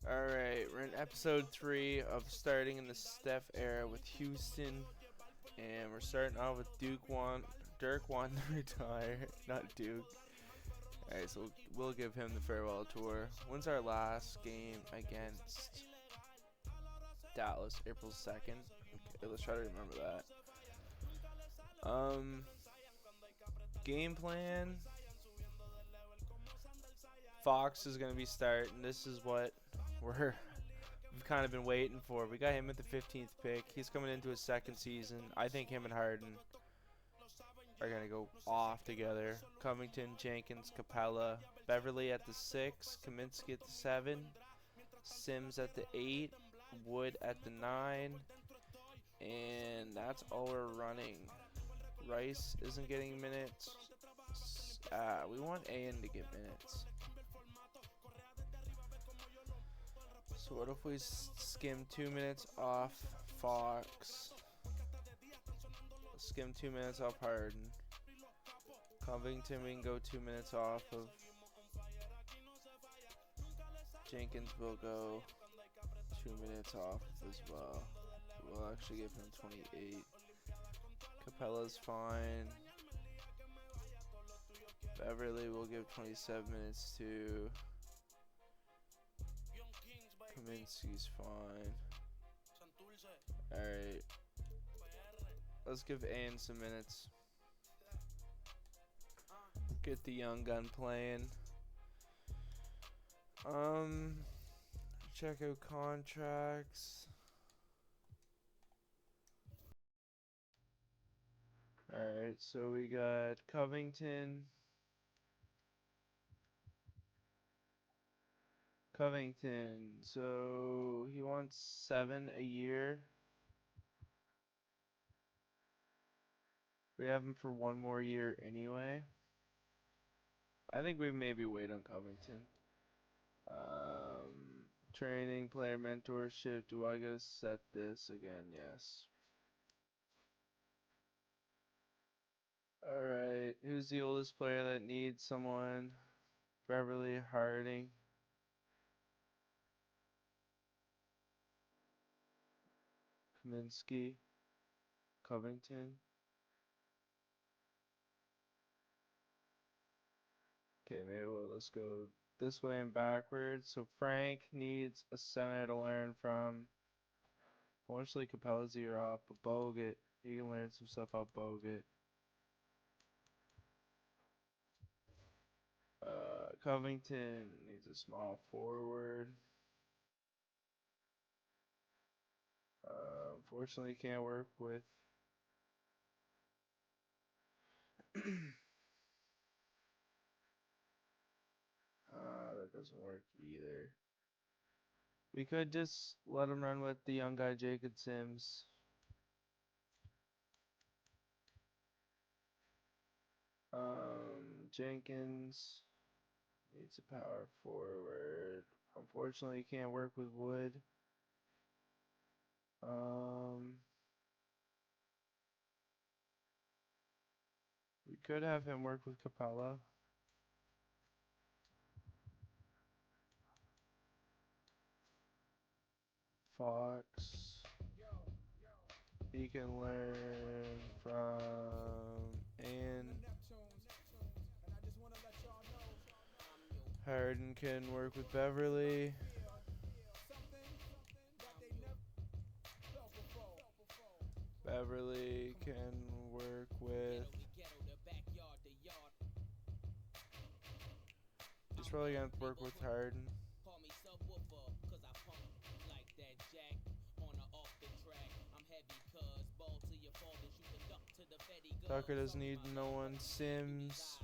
Alright, we're in episode 3 of starting in the Steph era with Houston. And we're starting off with Dirk wanting to retire, not Duke. Alright, so we'll give him the farewell tour. When's our last game against Dallas? April 2nd? Okay, let's try to remember that. Game plan. Fox is going to be starting. This is what we've kind of been waiting for. We got him at the 15th pick. He's coming into his second season. I think him and Harden are going to go off together. Covington, Jenkins, Capella, Beverly at the 6, Kaminsky at the 7, Sims at the 8, Wood at the 9, and that's all we're running. Rice isn't getting minutes. We want An to get minutes. So what if we skim 2 minutes off Fox? Skim 2 minutes off Harden. Covington, we can go 2 minutes off of. Jenkins will go 2 minutes off as well. We'll actually give him 28. Capella's fine. Beverly will give 27 minutes to. Kaminsky's fine. Alright. Let's give Aiden some minutes. Get the young gun playing. Check out contracts. Alright, so we got Covington. So he wants 7 a year. We have him for 1 more year anyway. I think we maybe wait on Covington. Training, player mentorship. Do I gotta set this again? Yes. Alright, who's the oldest player that needs someone? Beverly, Harding. Kaminsky. Covington. Okay, maybe let's go this way and backwards. So Frank needs a center to learn from. Fortunately, Capella's ear off, but Bogut, he can learn some stuff about Bogut. Covington needs a small forward. Unfortunately, can't work with. That doesn't work either. We could just let him run with the young guy, Jacob Sims. Jenkins needs a power forward. Unfortunately, can't work with Wood. We could have him work with Capella. Fox. He can learn from and Harden can work with Beverly. Beverly can work with. He's probably gonna work with Harden. Tucker doesn't need no one. Sims.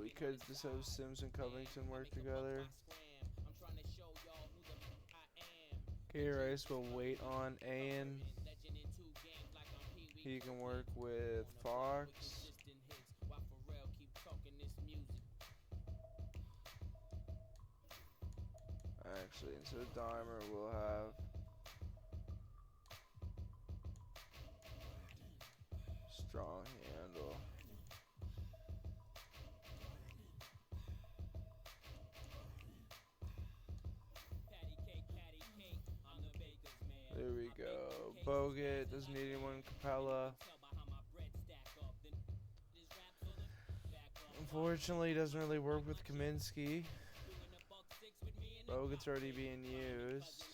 We could just have Sims and Covington work together. K Rice will wait on An. He can work with Fox. Actually, instead of Dimer, we'll have strong handle. Bogut doesn't need anyone. Capella. Unfortunately, doesn't really work with Kaminsky. Bogut's already being used.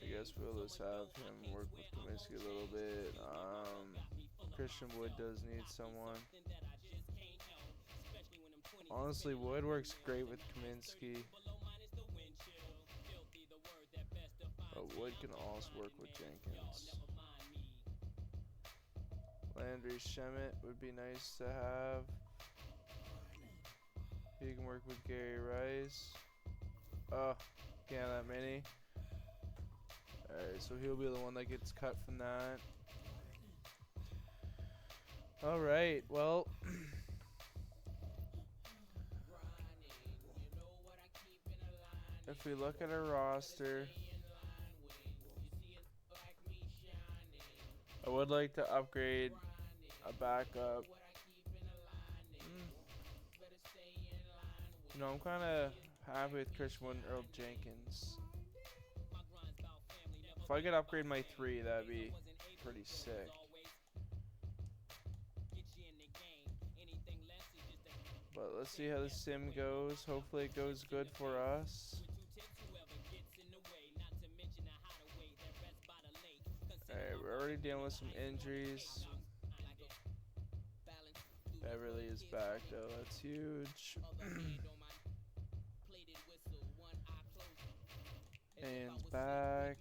I guess we'll just have him work with Kaminsky a little bit. Christian Wood does need someone. Honestly, Wood works great with Kaminsky. But Wood can also work with Jenkins. Landry Shamet would be nice to have. He can work with Gary Rice. Oh, can't have that many. Alright, so he'll be the one that gets cut from that. Alright, well. If we look at our roster, I would like to upgrade a backup. You know, I'm kind of happy with Christian Wood and Earl Jenkins. If I could upgrade my 3, that'd be pretty sick. But let's see how the sim goes. Hopefully it goes good for us. Alright, we're already dealing with some injuries. Beverly is back though, that's huge. And back.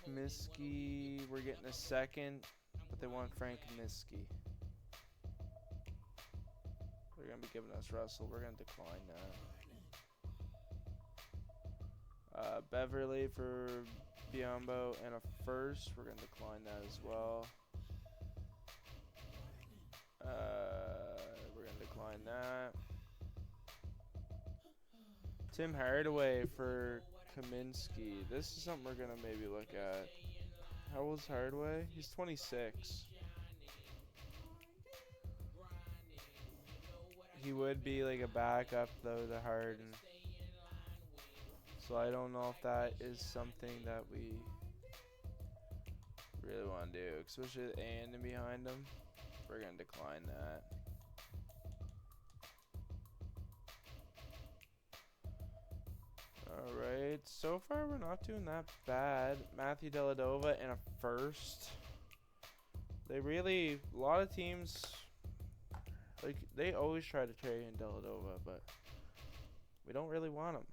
Kaminsky, we're getting a second, but they want Frank Kaminsky. They're going to be giving us Russell. We're going to decline that. Beverly for Biombo and a first. We're going to decline that as well. We're going to decline that. Tim Hardaway for Kaminsky. This is something we're going to maybe look at. How old's Hardaway? He's 26. He would be like a backup though to Harden. So I don't know if that is something that we really want to do. Especially with Andon behind him. We're going to decline that. Alright, so far we're not doing that bad. Matthew Dellavedova and a first. They really, a lot of teams, like, they always try to trade in Dellavedova, but we don't really want him.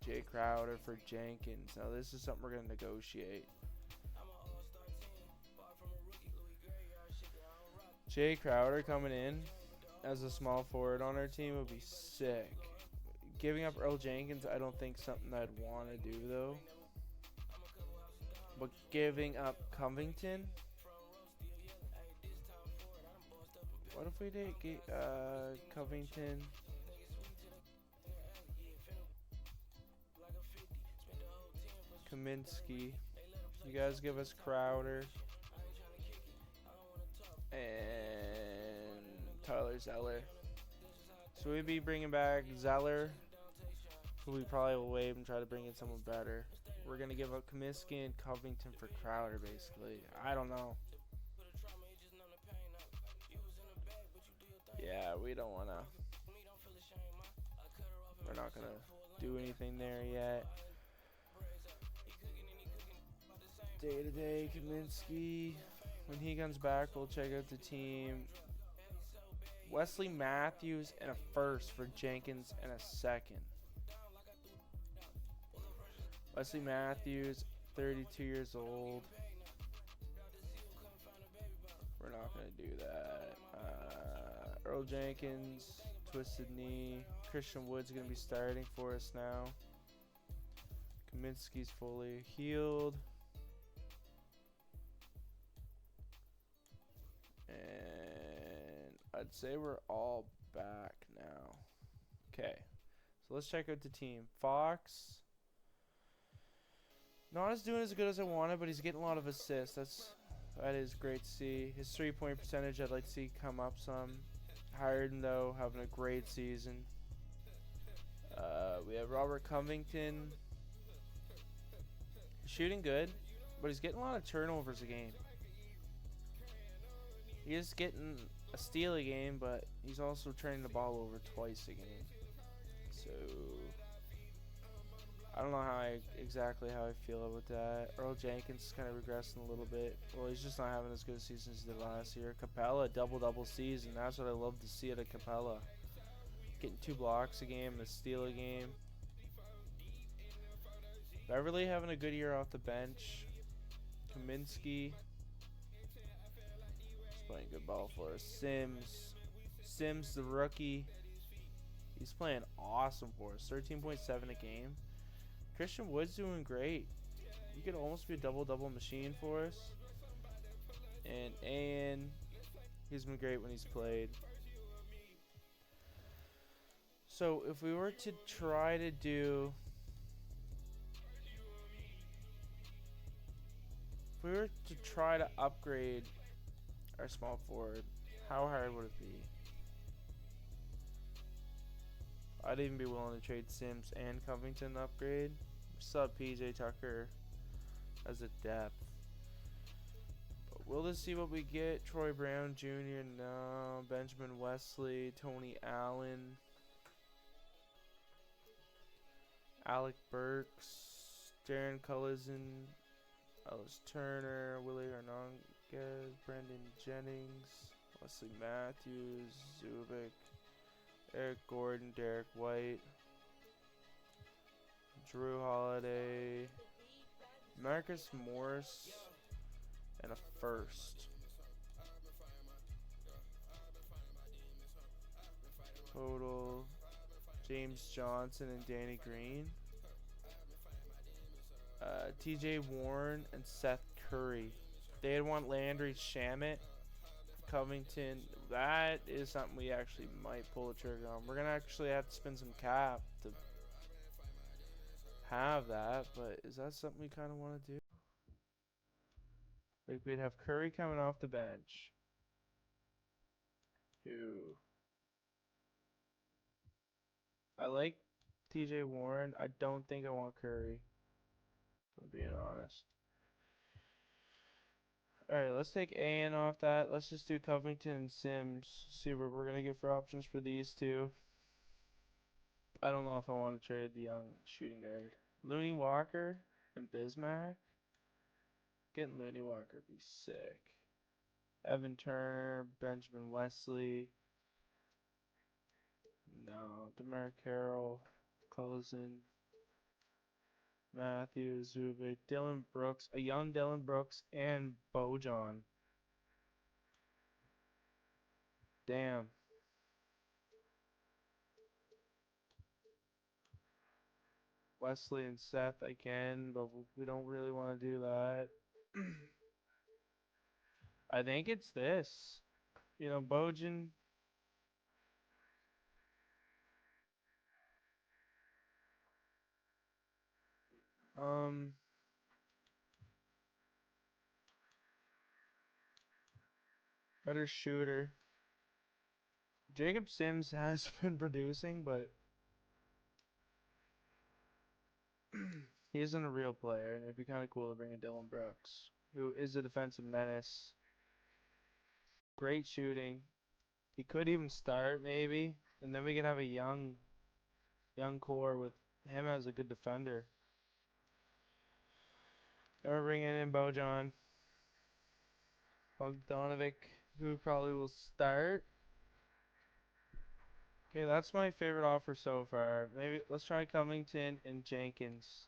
Jay Crowder for Jenkins. Now this is something we're going to negotiate. Jay Crowder coming in as a small forward on our team would be sick. Giving up Earl Jenkins, I don't think something I'd want to do though. But giving up Covington. What if we did get Covington? Kaminsky. You guys give us Crowder. And Tyler Zeller. So we'd be bringing back Zeller. Who we probably will waive and try to bring in someone better. We're going to give up Kaminsky and Covington for Crowder, basically. I don't know. Yeah, we don't want to. We're not going to do anything there yet. Day-to-day, Kaminsky. When he comes back, we'll check out the team. Wesley Matthews and a first for Jenkins and a second. Wesley Matthews, 32 years old. We're not going to do that. Earl Jenkins, twisted knee. Christian Wood's going to be starting for us now. Kaminsky's fully healed. And I'd say we're all back now. Okay. So let's check out the team. Fox. Not as doing as good as I wanted, but he's getting a lot of assists. That is great to see. His 3-point percentage, I'd like to see come up some. Harden, though, having a great season. We have Robert Covington. He's shooting good, but he's getting a lot of turnovers a game. He is getting a steal a game, but he's also turning the ball over twice a game. So I don't know exactly how I feel about that. Earl Jenkins is kind of regressing a little bit. Well, he's just not having as good a season as he did last year. Capella, double season. That's what I love to see out of Capella. Getting 2 blocks a game, a steal a game. Beverly having a good year off the bench. Kaminsky. He's playing good ball for us. Sims, the rookie. He's playing awesome for us. 13.7 a game. Christian Wood's doing great. He could almost be a double machine for us. And he's been great when he's played. So if we were to try to do... If we were to try to upgrade our small forward, how hard would it be? I'd even be willing to trade Sims and Covington upgrade. Still have PJ Tucker as a depth. But we'll just see what we get. Troy Brown Jr. No. Benjamin Wesley. Tony Allen. Alec Burks. Darren Collison. Ellis Turner. Willie Hernandez. Brandon Jennings. Wesley Matthews. Zubik. Eric Gordon. Derek White. Drew Holiday, Marcus Morris, and a first. Total, James Johnson and Danny Green. TJ Warren and Seth Curry. They'd want Landry Shamet, Covington. That is something we actually might pull the trigger on. We're going to actually have to spend some cap to have that, but is that something we kind of want to do? Like, we'd have Curry coming off the bench. Who? I like TJ Warren. I don't think I want Curry, if I'm being honest. Alright, let's take AN off that. Let's just do Covington and Sims. See what we're going to get for options for these two. I don't know if I want to trade the young shooting guard. Looney Walker and Bismack. Getting Looney Walker would be sick. Evan Turner, Benjamin Wesley. No, DeMar Carroll, Collison, Matthews, Zubik, Dylan Brooks, a young Dylan Brooks, and Bojan. Damn. Wesley and Seth again, but we don't really want to do that. I think it's this. You know, Bojan. Better shooter. Jacob Sims has been producing, but he isn't a real player, and it'd be kind of cool to bring in Dylan Brooks, who is a defensive menace. Great shooting. He could even start maybe, and then we could have a young core with him as a good defender. And we're bringing in Bojan Bogdanovic, who probably will start. Okay, that's my favorite offer so far. Maybe let's try Covington and Jenkins,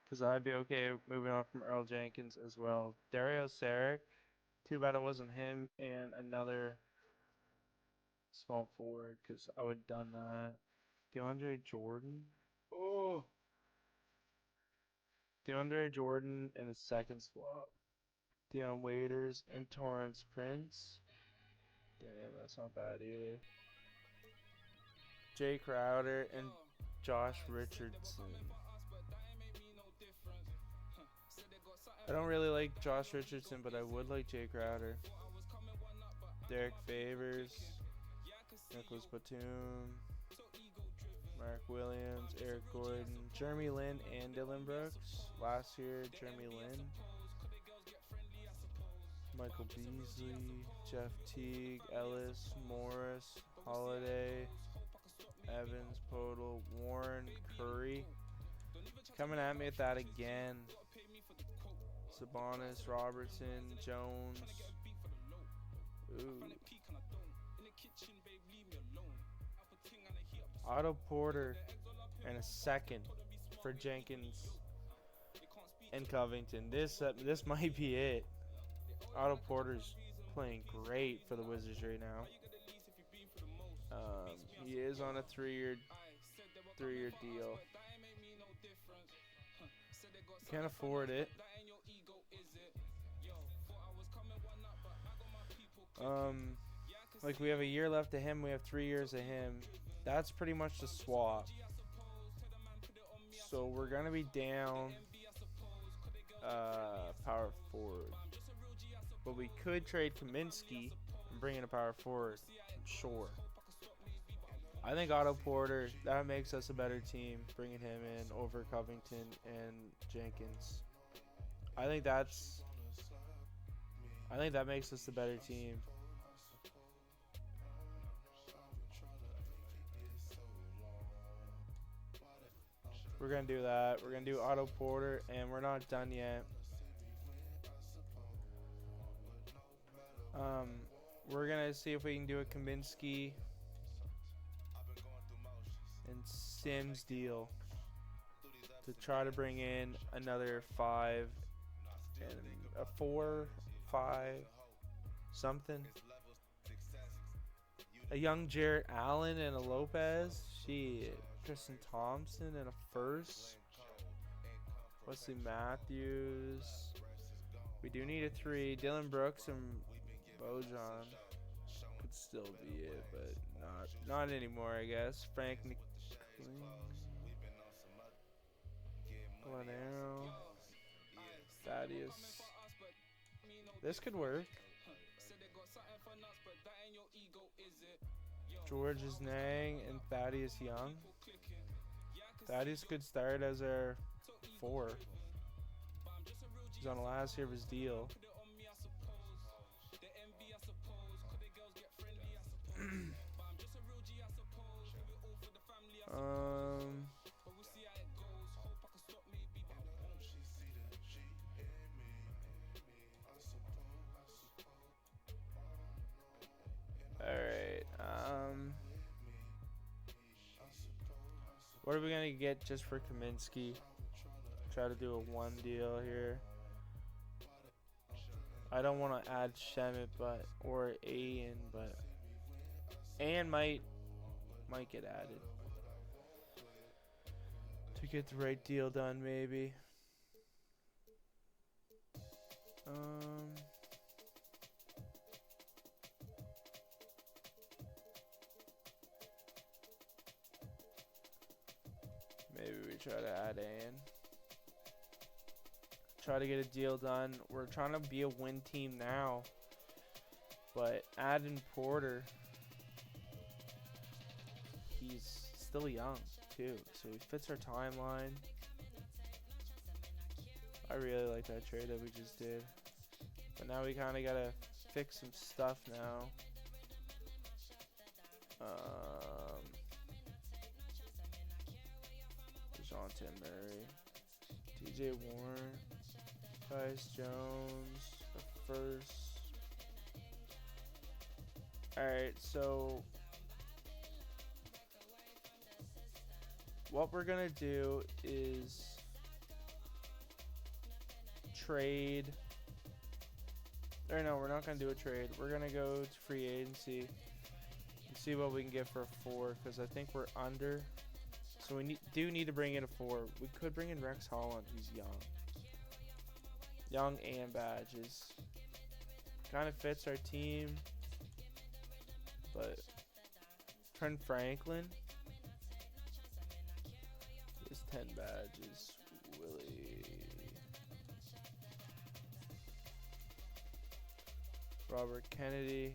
because I'd be okay moving on from Earl Jenkins as well. Dario Saric, too bad it wasn't him and another small forward, because I would have done that. DeAndre Jordan. Oh, DeAndre Jordan in the second swap. Deion Waiters and Torrance Prince. Damn, that's not bad either. Jay Crowder and Josh Richardson. I don't really like Josh Richardson, but I would like Jay Crowder. Derek Favors, Nicholas Batum, Mark Williams, Eric Gordon, Jeremy Lin, and Dylan Brooks. Last year, Jeremy Lin. Michael Beasley, Jeff Teague, Ellis, Morris, Holiday, Evans, Podol, Warren, Curry. Coming at me with that again. Sabonis, Robertson, Jones. Ooh. Otto Porter and a second for Jenkins and Covington. This might be it. Otto Porter's playing great for the Wizards right now. He is on a three-year deal. Can't afford it. Like we have a year left of him. We have 3 years of him. That's pretty much the swap. So we're gonna be down power forward, but we could trade Kaminsky and bring in a power forward. I'm sure. I think Otto Porter, that makes us a better team, bringing him in over Covington and Jenkins. I think that makes us a better team. We're going to do that. We're going to do Otto Porter, and we're not done yet. We're going to see if we can do a Kaminsky and Sims deal to try to bring in another 5 and a 4, 5, something. A young Jarrett Allen and a Lopez. Shit. Tristan Thompson and a first. Wesley Matthews. We do need a 3. Dylan Brooks and Bojan could still be it, but not anymore, I guess. Frank Glenaro. Thaddeus. This could work. George Nang and Thaddeus Young. Thaddeus could start as our 4. He's on the last year of his deal. Alright, what are we gonna get just for Kaminsky? Try to do a 1 deal here. I don't want to add Shemet, or Ayan, but Ayan might get added to get the right deal done, maybe. Maybe we try to add Ayan. Try to get a deal done. We're trying to be a win team now, but adding Porter, he's still young too, so he fits our timeline. I really like that trade that we just did, but now we kind of gotta fix some stuff now. DeJounte Murray, TJ Warren, Tyus Jones, the first. Alright, so what we're gonna do is trade. Or no, we're not gonna do a trade. We're gonna go to free agency and see what we can get for a 4, because I think we're under. So we do need to bring in a 4. We could bring in Rex Holland, who's young and badges. Kind of fits our team, but Trent Franklin is 10 badges. Willie Robert Kennedy.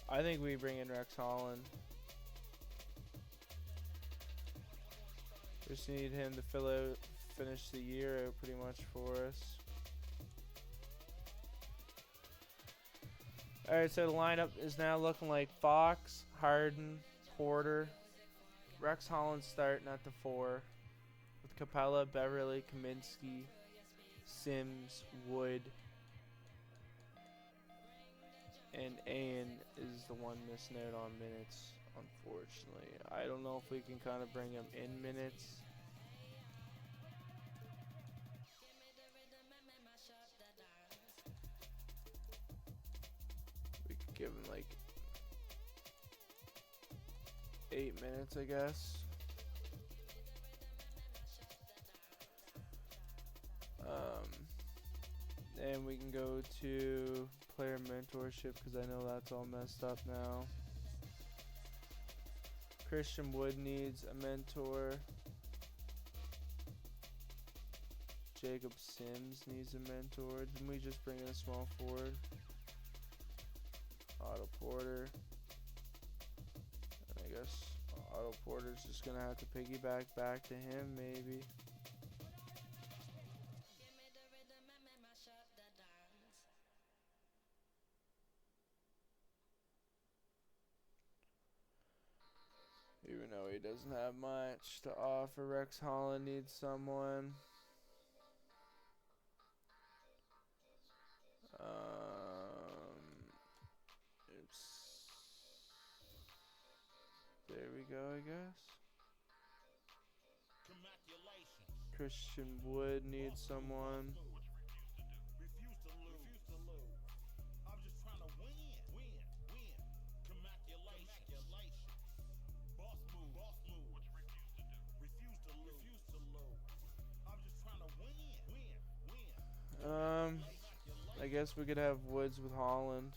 I think we bring in Rex Holland. Just need him to finish the year out pretty much for us. Alright, so the lineup is now looking like Fox, Harden, Porter, Rex Holland starting at the 4, with Capella, Beverly, Kaminsky, Sims, Wood, and Ayan is the one missing out on minutes, unfortunately. I don't know if we can kind of bring him in minutes. We could give him like 8 minutes, I guess. And we can go to player mentorship because I know that's all messed up now. Christian Wood needs a mentor. Jacob Sims needs a mentor. Didn't we just bring in a small forward? Otto Porter. And I guess Otto Porter's just going to have to piggyback back to him maybe. Even though he doesn't have much to offer, Rex Holland needs someone. There we go, I guess. Christian Wood needs someone. I guess we could have Woods with Holland.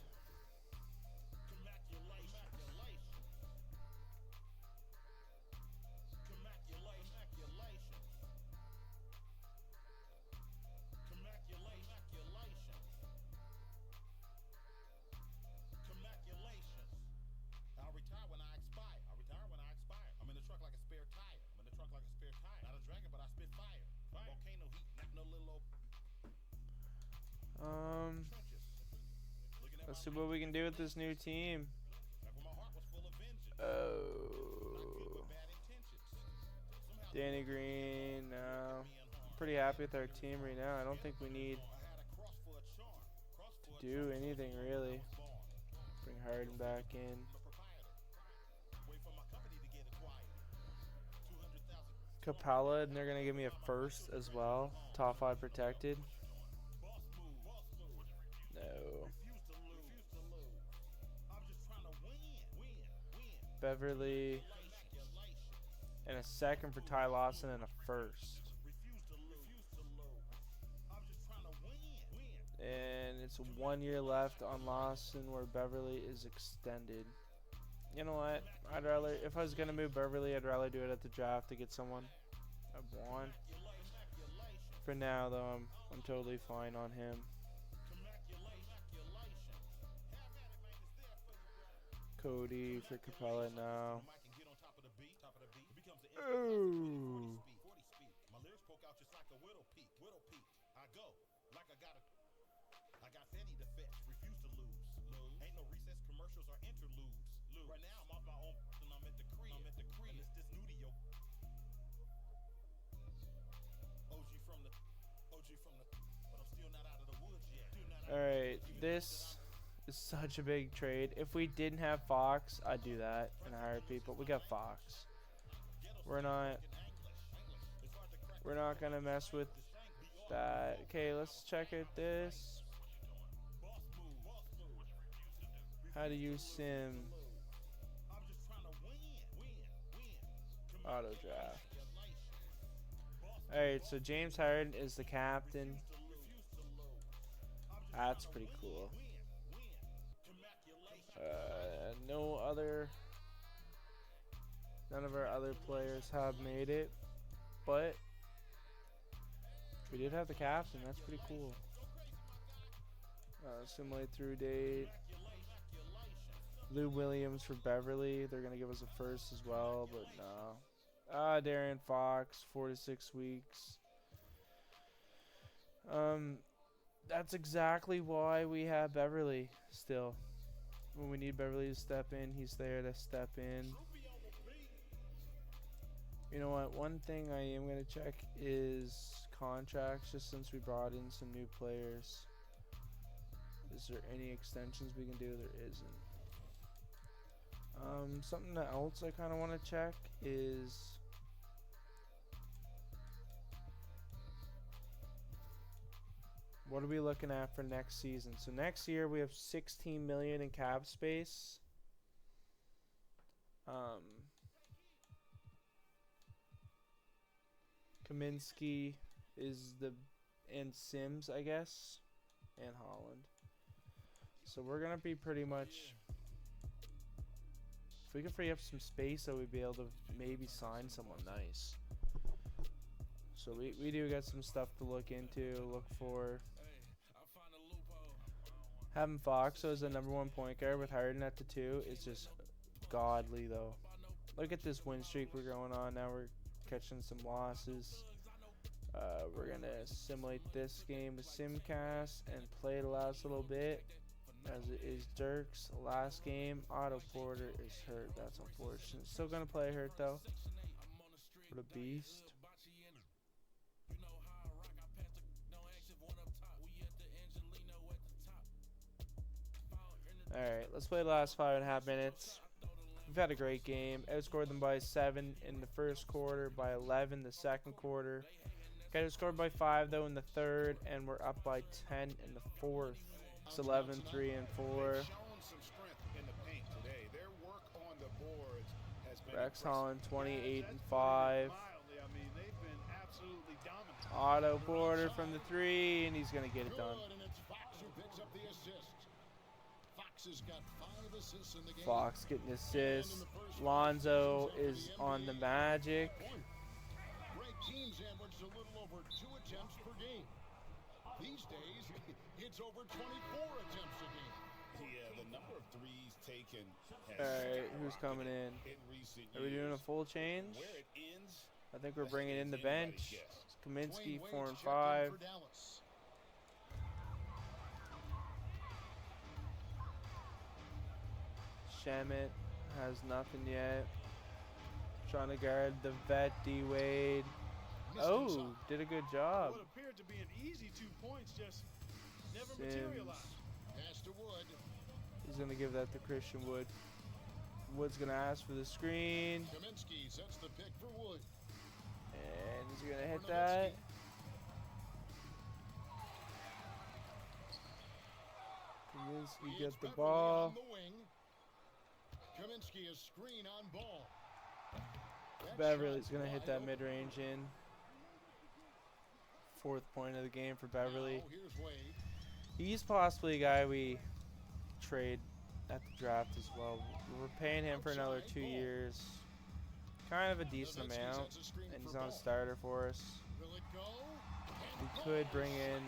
Let's see what we can do with this new team. Oh, Danny Green. No, I'm pretty happy with our team right now. I don't think we need to do anything really. Bring Harden back in. Capella, and they're gonna give me a first as well. Top 5 protected. No. Beverly, and a second for Ty Lawson and a first. And it's 1 year left on Lawson where Beverly is extended. You know what? I'd rather, if I was going to move Beverly, I'd rather do it at the draft to get someone I want. For now, though, I'm totally fine on him. Cody for Capella now. Ooh. Alright, this is such a big trade. If we didn't have Fox, I'd do that in a heartbeat, but we got Fox. We're not gonna mess with that. Okay, let's check out this. How to use Sim. Auto draft. Alright, so James Harden is the captain. That's pretty cool. None of our other players have made it, but we did have the captain. That's pretty cool. Simulate through date. Lou Williams for Beverly. They're gonna give us a first as well, but no. Darren Fox, 4 to 6 weeks. That's exactly why we have Beverly still. When we need Beverly to step in, he's there to step in. You know what? One thing I am going to check is contracts, just since we brought in some new players. Is there any extensions we can do? There isn't. Something else I kind of want to check is what are we looking at for next season? So next year we have 16 million in cap space. Kaminsky is and Sims, I guess, and Holland. So we're gonna be pretty much. If we can free up some space, so we'd be able to maybe sign someone nice. So we do got some stuff to look into, look for. Having Fox as the #1 point guard with Harden at the 2 is just godly, though. Look at this win streak we're going on. Now we're catching some losses. We're going to simulate this game with Simcast and play the last little bit, as it is Dirk's last game. Otto Porter is hurt. That's unfortunate. Still going to play hurt, though. What a beast. Alright, let's play the last 5.5 minutes. We've had a great game. Outscored them by 7 in the first quarter, by 11 the second quarter. Got outscored by 5 though in the third, and we're up by 10 in the fourth. It's 11, 3, and 4. Rex Holland 28 and 5. Otto Porter from the 3, and he's gonna get it done. Fox getting assists. Lonzo is on the Magic. Teams average a little over 2 attempts per game. These days, it's over 24 attempts a game. Yeah, the number of threes taken. Alright, who's coming in? Are we doing a full change? I think we're bringing in the bench. Kaminsky, 4 and 5. Shamet has nothing yet. Trying to guard the vet D-Wade. Oh, did a good job. What appeared to be an easy 2 points just never Sims. materialized. He's going to give that to Christian Wood. Wood's going to ask for the screen. Kaminsky sets the pick for Wood. And he's going to hit that. Kaminsky gets the ball. Kaminsky is screen on ball. Beverly's going to hit that mid-range in. 4th point of the game for Beverly. He's possibly a guy we trade at the draft as well. We're paying him for another 2 years. Kind of a decent amount. And he's not a starter for us. We could bring in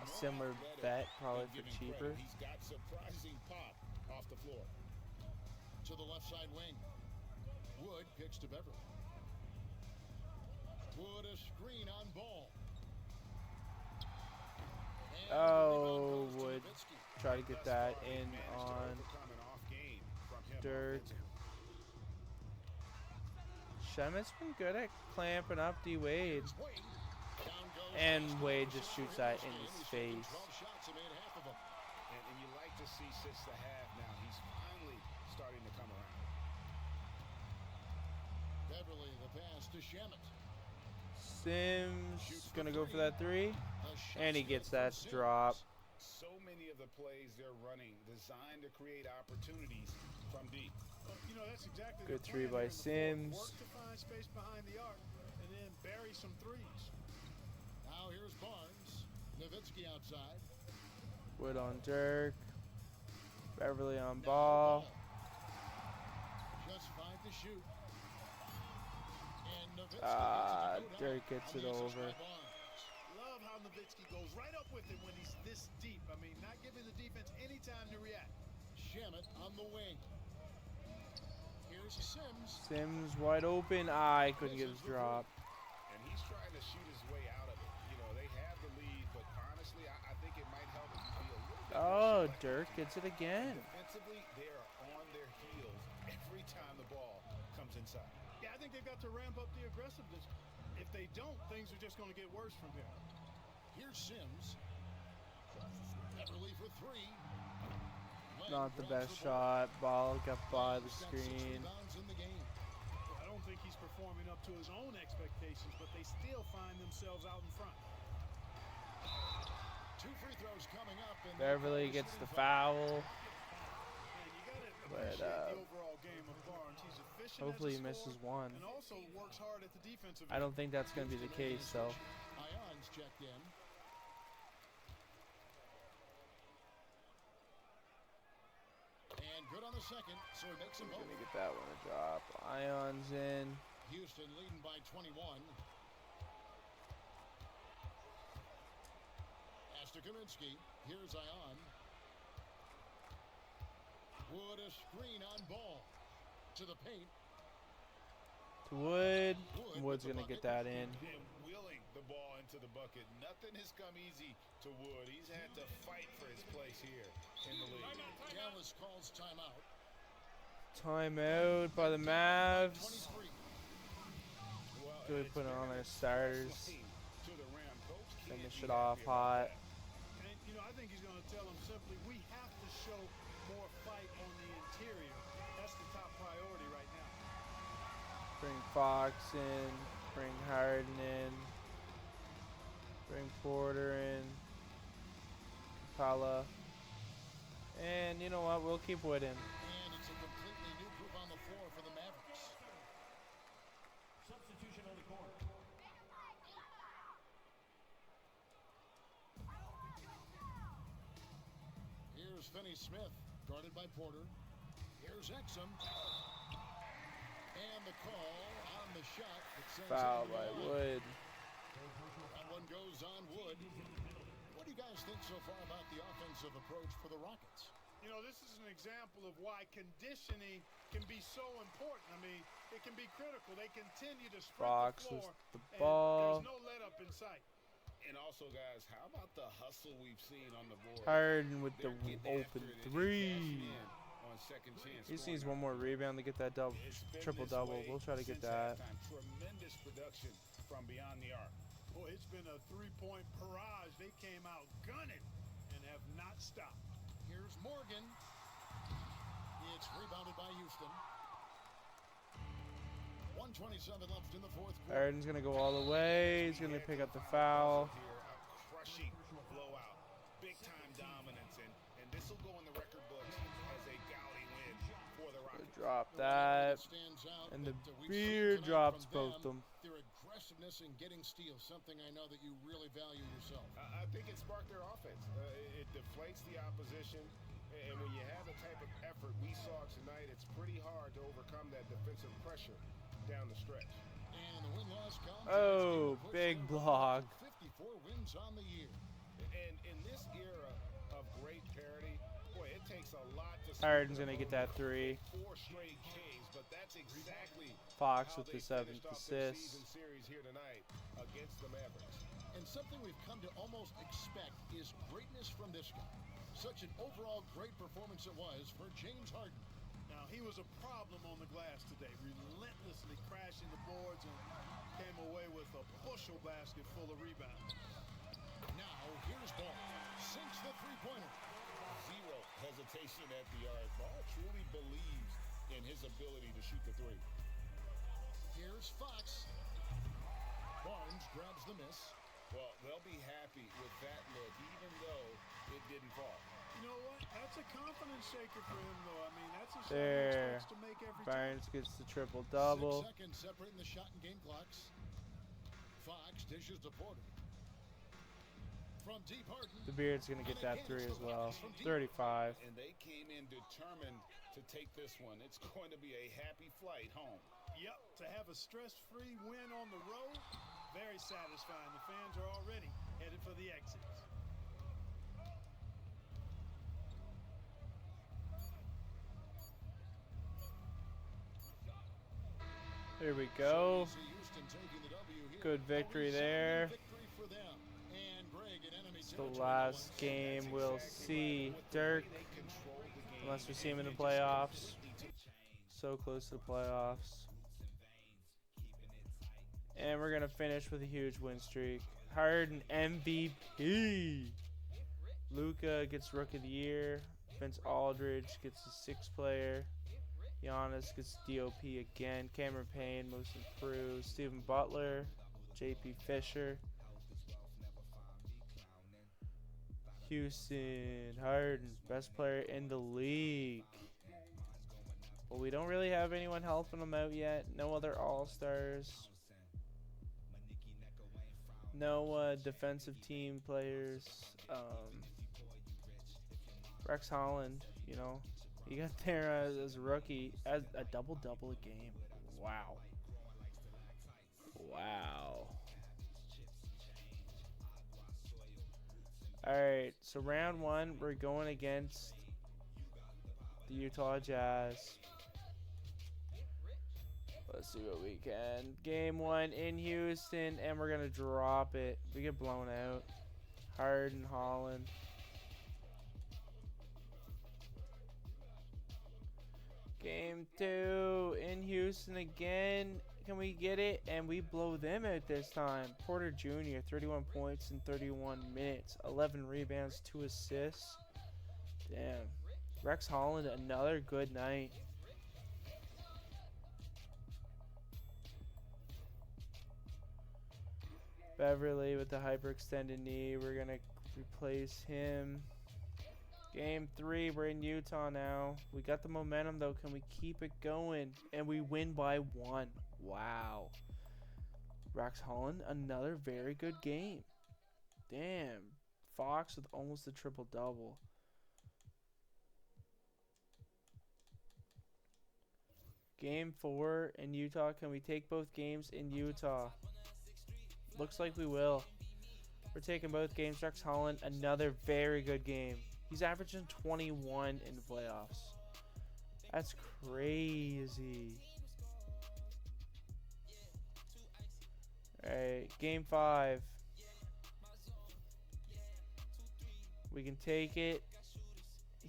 a similar vet, probably for cheaper. He's got surprising pop off the floor. To the left side wing. Wood kicks to Beverly. Wood a screen on ball. And oh, Wood try to get that in on Dirk. Shemet's been good at clamping up D-Wade. And Wade just shoots that in his face. And you like to see since the half now. He's finally starting to come around. Beverly, the pass to Shamet. Sims gonna go for that 3, and he gets that drop. So many of the plays they're running designed to create opportunities from deep. You know, that's exactly Good the 3 plan by here in the fourth. Sims. Work to find space behind the arc and then bury some threes. Now here's Barnes. Nowitzki outside. Wood on Dirk. Beverly on ball. Just 5 to shoot. And Dirk gets it over. Love how While Nowitzki goes right up with it when he's this deep. I mean, not giving the defense any time to react. Shamet on the wing. Here's Sims. Sims wide open. I couldn't get his drop. And he's trying to shoot his way out of it. You know, they have the lead, but honestly, I think it might help if you be a little bit Oh, more selective. Dirk gets it again. Defensively, they are on their heels every time the ball comes inside. Yeah, I think they've got to ramp up the aggressiveness. If they don't, things are just going to get worse from here. Here's Sims. Beverly for three. Not the best shot. Ball got by the screen. In the game. Well, I don't think he's performing up to his own expectations, but they still find themselves out in front. 2 free throws coming up. And Beverly gets the foul. Man, you gotta But, appreciate the overall game of Barnes. He's efficient Hopefully he as a misses scorer one. and also works hard at the defensive I don't think that's going to be the case, though. Ions checked in. And good on the second, so he makes them both. Gonna get that one a drop. Ions in. Houston leading by 21. Kaminsky. Here's Ion. Wood a screen on ball. To the paint. To Wood. Wood's going to get that in. And wheeling the ball into the bucket. Nothing has come easy to Wood. He's had to fight for his place here in the league. Dallas calls timeout. Timeout by the Mavs. 23. Good put on their starters. To the rim. Coach can't Finish be it off happy about hot. that. And, you know, I think he's going to tell them simply, we have to show more fight on the interior. That's the top priority right now. Bring Fox in. Bring Harden in. Bring Porter in. Capella. And you know what? We'll keep Wood in. And it's a completely new group on the floor for the Mavericks. Substitution on the court. Here's Finney-Smith, guarded by Porter. Here's Exum. And the call on the shot. That sends Foul it by on. Wood. That one goes on Wood. What do you guys think so far about the offensive approach for the Rockets? You know, this is an example of why conditioning can be so important. I mean, it can be critical. They continue to sprint Fox the was floor, the and ball. there's no let up in sight. And also, guys, how about the hustle we've seen on the board? Harden with the They're getting open after it and three. cashing in on second chance He just scoring needs one more rebound to get that double, It's been triple this double. way We'll try to get since that. halftime. Tremendous production from beyond the arc. Boy, it's been a three-point barrage. They came out gunning and have not stopped. Here's Morgan. It's rebounded by Houston. 1:27 left in the fourth quarter. Harden's gonna go all the way. He's gonna pick up the foul. Here, a crushing blowout, big time dominance, and this will go in the record books as a gaudy win for the Rockets. Drop that. Stands out And the that, we've beard seen tonight drops from both them. Their aggressiveness in getting steals, something I know that you really value yourself. I think it sparked their offense. It deflates the opposition, and when you have the type of effort we saw tonight, it's pretty hard to overcome that defensive pressure down the stretch. And the win-loss column. Oh, big block. 54 wins on the year. And in this era of great parity, boy, it takes a lot to Harden's gonna get that three. 4 straight Ks, but that's exactly Fox how with they the 7th finished off their assist. season series here tonight against the Mavericks. And something we've come to almost expect is greatness from this guy. Such an overall great performance it was for James Harden. Now, he was a problem on the glass today, relentlessly crashing the boards and came away with a bushel basket full of rebounds. Now, here's Ball. Sinks the three-pointer. Zero hesitation at the arc. Ball truly believes in his ability to shoot the three. Here's Fox. Barnes grabs the miss. Well, they'll be happy with that look, even though it didn't fall. You know what? That's a confidence shaker for him, though. I mean, that's a shot he There. expects to make every time. Barnes gets the triple double. 6 seconds separating the shot and game clocks. Fox dishes to Porter. From deep, Harden. The Beard's gonna get that three as well. 35. And they came in determined to take this one. It's going to be a happy flight home. Yep, to have a stress-free win on the road, very satisfying. The fans are already headed for the exits. There we go. Good victory there. It's the last game we'll see Dirk, unless we see him in the playoffs. So close to the playoffs. And we're going to finish with a huge win streak. Harden MVP. Luka gets Rookie of the Year. Vince Aldridge gets the 6th player. Giannis gets DOP again. Cameron Payne, most improved. Steven Butler. JP Fisher. Houston. Harden, best player in the league. But we don't really have anyone helping them out yet. No other All-Stars. No defensive team players. Rex Holland, you know, he got there as a rookie, as a double-double a game. Wow. Wow. Alright, so round 1, we're going against the Utah Jazz. Let's see what we can. Game 1 in Houston, and we're going to drop it. We get blown out. Harden, Holland. Game 2 in Houston again. Can we get it? And we blow them out this time. Porter Jr., 31 points in 31 minutes. 11 rebounds, 2 assists. Damn. Rex Holland, another good night. Beverly with the hyperextended knee. We're going to replace him. Game 3, we're in Utah now. We got the momentum, though. Can we keep it going? And we win by 1. Wow. Rex Holland, another very good game. Damn. Fox with almost a triple-double. Game 4 in Utah. Can we take both games in Utah? Looks like we will. We're taking both games. Rex Holland, another very good game. He's averaging 21 in the playoffs. That's crazy. Alright, game 5. We can take it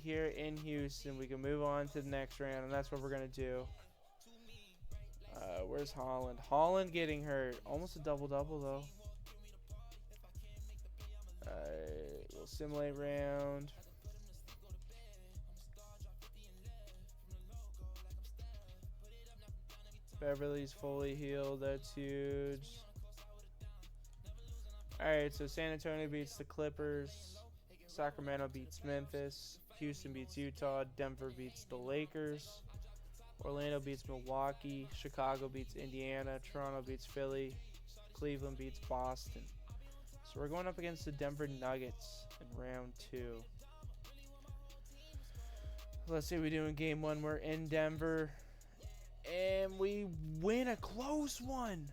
here in Houston. We can move on to the next round, and that's what we're going to do. Where's Holland? Holland getting hurt. Almost a double-double, though. Alright, we'll simulate round. Beverly's fully healed. That's huge. Alright, so San Antonio beats the Clippers. Sacramento beats Memphis. Houston beats Utah. Denver beats the Lakers. Orlando beats Milwaukee. Chicago beats Indiana. Toronto beats Philly. Cleveland beats Boston. So we're going up against the Denver Nuggets in round 2. Let's see what we do in game 1. We're in Denver. And we win a close one.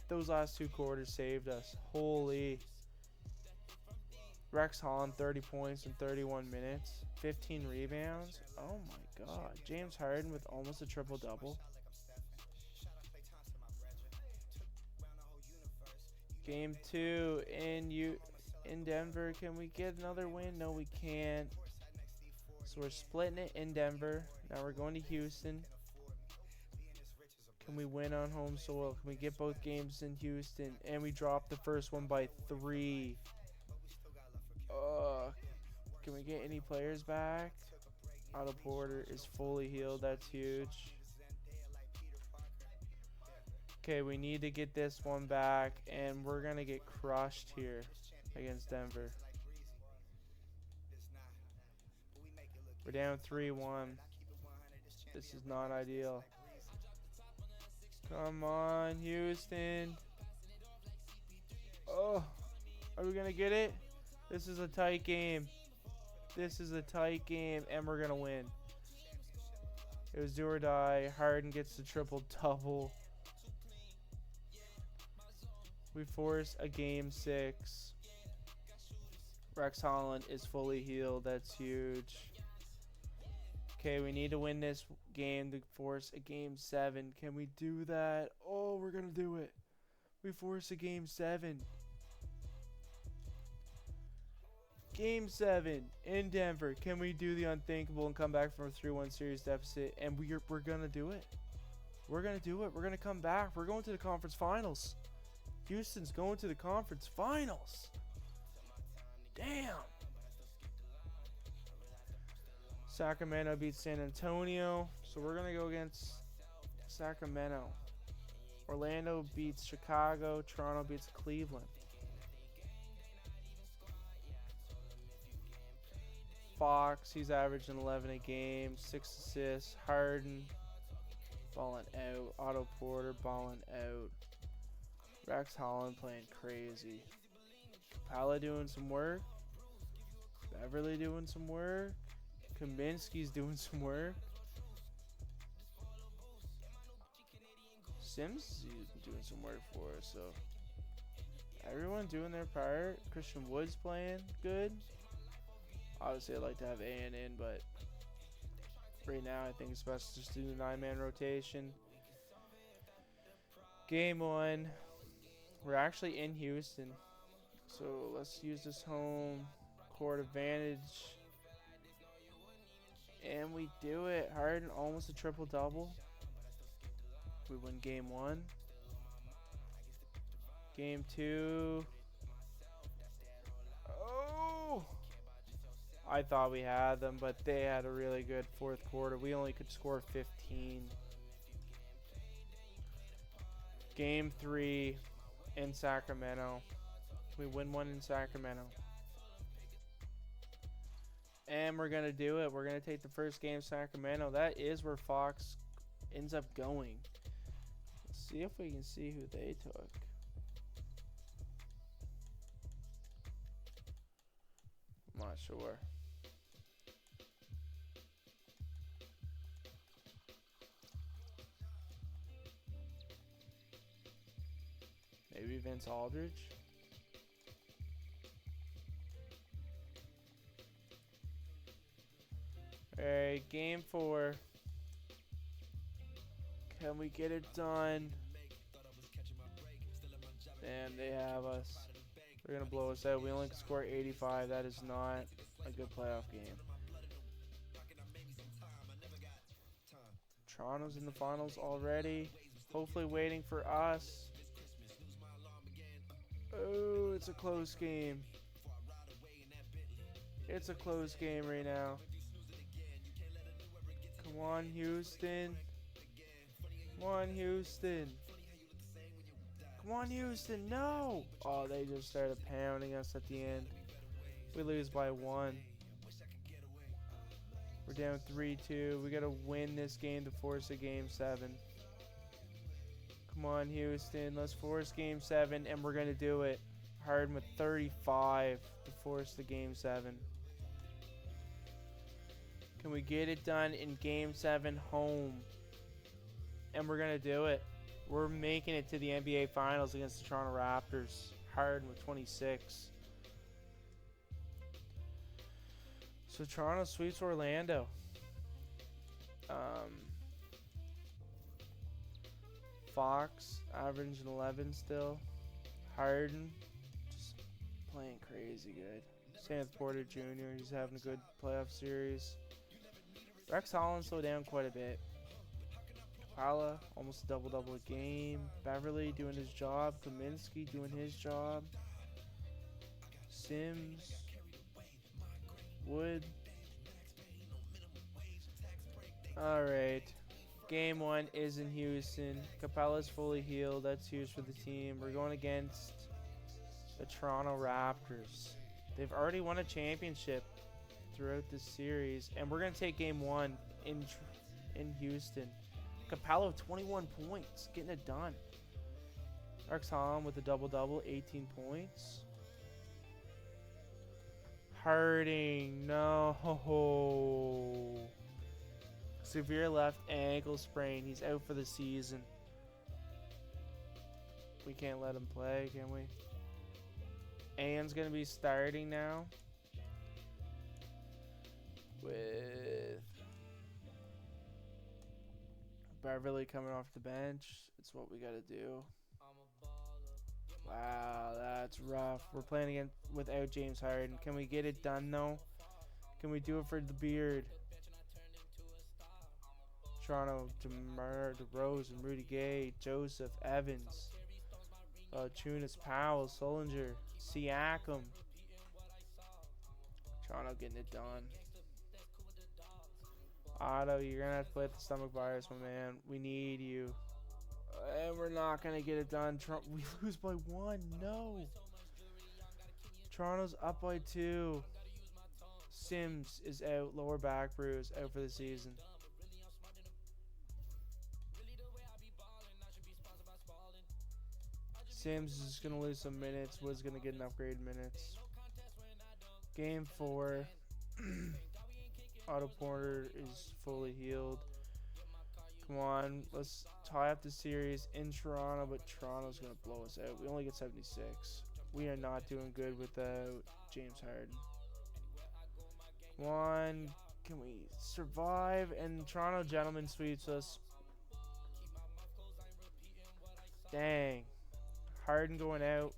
Those last 2 quarters saved us. Holy. Rex Holland, 30 points in 31 minutes. 15 rebounds. Oh my god. James Harden with almost a triple-double. Game 2 in Denver. Can we get another win? No, we can't. So we're splitting it in Denver. Now we're going to Houston. Can we win on home soil? Can we get both games in Houston? And we dropped the first one by 3. Can we get any players back? Otto Porter is fully healed. That's huge. Okay, we need to get this one back. And we're going to get crushed here against Denver. We're down 3-1. This is not ideal. Come on, Houston. Oh, are we going to get it? This is a tight game. This is a tight game, and we're going to win. It was do or die. Harden gets the triple-double. We force a game 6. Rex Holland is fully healed. That's huge. Okay, we need to win this game to force a game 7. Can we do that? Oh, we're going to do it. We force a game 7. Game 7 in Denver. Can we do the unthinkable and come back from a 3-1 series deficit? And we're going to do it. We're going to do it. We're going to come back. We're going to the conference finals. Houston's going to the conference finals. Damn. Sacramento beats San Antonio. So we're going to go against Sacramento. Orlando beats Chicago. Toronto beats Cleveland. Fox, he's averaging 11 a game, 6 assists. Harden, balling out. Otto Porter, balling out. Rex Holland playing crazy. Capella doing some work. Beverly doing some work. Kaminsky's doing some work. Sims is doing some work for us, so everyone doing their part. Christian Wood's playing good. Obviously, I'd like to have A&N in, but right now I think it's best to just do the 9-man rotation. Game 1. We're actually in Houston, so let's use this home court advantage. And we do it. Harden almost a triple-double. We win game 1. Game 2. Oh! I thought we had them, but they had a really good fourth quarter. We only could score 15. Game 3 in Sacramento. We win 1 in Sacramento. And we're going to do it. We're going to take the first game of Sacramento. That is where Fox ends up going. Let's see if we can see who they took. I'm not sure. Maybe Vince Aldridge. Alright, game 4. Can we get it done? Damn, they have us. They're going to blow us out. We only can score 85. That is not a good playoff game. Toronto's in the finals already. Hopefully waiting for us. Oh, it's a close game. It's a close game right now. Come on, Houston. Come on, Houston. Come on, Houston. No! Oh, they just started pounding us at the end. We lose by 1. We're down 3-2. We got to win this game to force a game 7. Come on, Houston. Let's force game 7, and we're going to do it. Harden with 35 to force the game 7. Can we get it done in game 7 home? And we're going to do it. We're making it to the NBA Finals against the Toronto Raptors. Harden with 26. So Toronto sweeps Orlando. Fox averaging 11 still. Harden just playing crazy good. Sam Porter Jr. He's having a good playoff series. Rex Holland slowed down quite a bit. Capella almost a double-double a game. Beverly doing his job. Kaminsky doing his job. Sims. Wood. Alright. Game 1 is in Houston. Capella's fully healed. That's huge for the team. We're going against the Toronto Raptors. They've already won a championship throughout this series. And we're going to take game 1 in Houston. Capella with 21 points. Getting it done. Rex Holland with a double-double. 18 points. Hurting. No. Severe left ankle sprain. He's out for the season. We can't let him play, can we? Ann's going to be starting now. with Beverly coming off the bench. It's what we got to do. Wow, that's rough. We're playing again without James Harden. Can we get it done, though? Can we do it for the beard? Toronto, DeMar DeRozan, Rudy Gay, Joseph, Evans, Tunis, Powell, Solinger, Siakam. Toronto getting it done. Otto, you're going to have to play with the stomach virus, my man. We need you. And we're not going to get it done. We lose by 1. No. Toronto's up by 2. Sims is out. Lower back bruise. Out for the season. Sims is going to lose some minutes. Was going to get an upgrade minutes. Game 4. Otto Porter is fully healed. Come on, let's tie up the series in Toronto, but Toronto's going to blow us out. We only get 76. We are not doing good without James Harden. Come on, can we survive? And Toronto gentlemen sweeps us. Dang. Harden going out